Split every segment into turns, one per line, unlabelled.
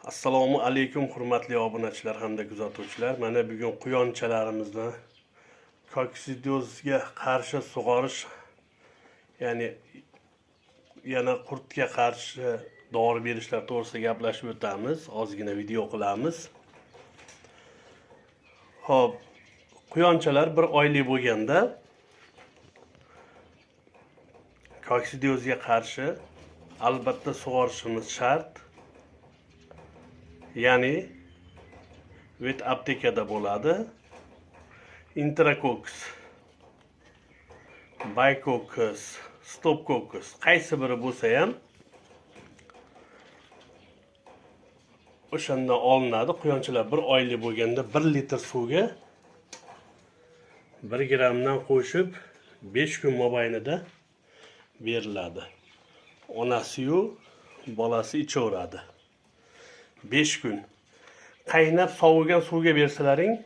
Assalomu alaykum hurmatli obunachilar hamda kuzatuvchilar. Mana bugun quyonchalarimizni koksidiozga qarshi sug'orish, ya'ni yana qurtga qarshi dori berishlar to'g'risida gaplashib o'tamiz. Ozgina video qilamiz. Xo'p, quyonchalar bir oylik bo'lganda koksidiozga qarshi albatta sug'orishimiz shart. Ya'ni vet aptekada bo'ladi. Intrakoks, Biokoks, Stopkoks qaysi biri bo'lsa ham o'shandan olinadi. Quyonchalar bir oylik bo'lganda 1 litr suvga 1 grammdan qo'shib 5 kun mobaynida beriladi. Onasi-yu bolasi ichaveradi. 5 kun. Qaynab sovigan suvga bersalaring,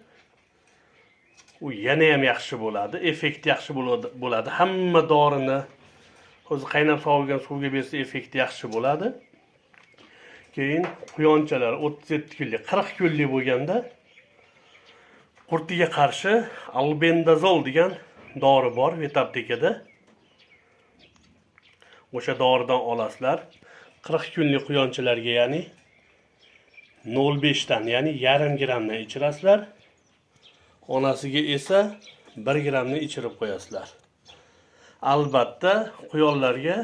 u yana ham yaxshi bo'ladi, effekt yaxshi bo'ladi. Hamma dorini o'zi qaynab sovigan suvga bersa effekt yaxshi bo'ladi. Keyin quyonchalar 37 kunlik, 40 kunlik bo'lganda qurtiga qarshi albendazol degan dori bor vet aptekada. O'sha doridan olasizlar. 40 kunlik quyonchalarga, ya'ni 0,5 dan, ya'ni yarim grammdan ichirasizlar. Onasiga esa 1 grammni ichirib qo'yasizlar. Albatta quyonlarga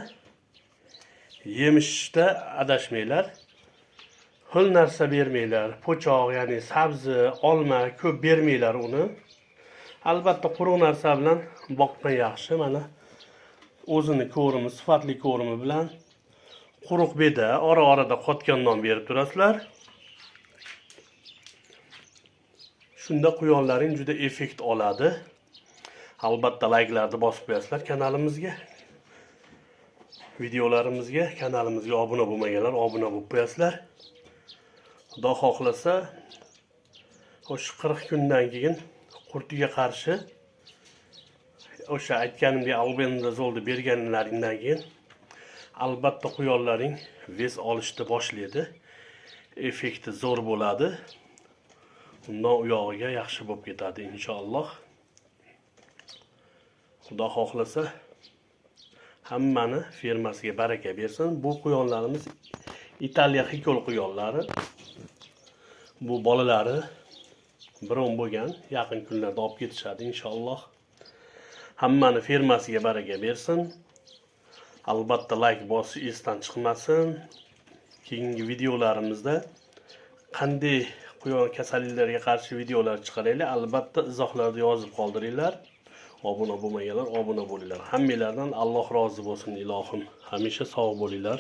yemishda adashmanglar. Hul narsa bermanglar. Po'choq, ya'ni sabzi, olma ko'p bermanglar uni. Albatta quruq narsa bilan boqgan yaxshi. Mana o'zini ko'rimi, sifatli ko'rimi bilan quruq beda, ora-orada qotgan non berib turasizlar. Shunda quyonlaring juda effekt oladi. Albatta like'larni bosib qo'yasizlar kanalimizga. Videolarimizga, kanalimizga obuna bo'lmaganlar obuna bo'lib qo'yasizlar. Xudo xohlasa, o'sha 40 kundan keyin qurtiga qarshi o'sha aytganimdek albendazolni berganlaringdan keyin albatta quyonlaring vez olishni boshlaydi. Effekti zo'r bo'ladi. Undan u yog'iga yaxshi bo'lib ketadi inshaalloh. Xudo xohlasa hammani fermasiga baraka bersin. Bu quyonlarimiz Italiya xikol quyonlari. Bu bolalari biron bo'lgan, yaqin kunlarda olib ketishadi inshaalloh. Hammani fermasiga baraka bersin. Albatta like bosish esdan chiqmasin. Keyingi videolarimizda qanday quyon kasalliklariga qarshi videolar chiqaraylik, albatta izohlarda yozib qoldiringlar. Obuna bo'lmaganlar obuna bo'linglar. Hammanglardan Alloh rozi bo'lsin ilohim. Hamisha sog' bo'linglar.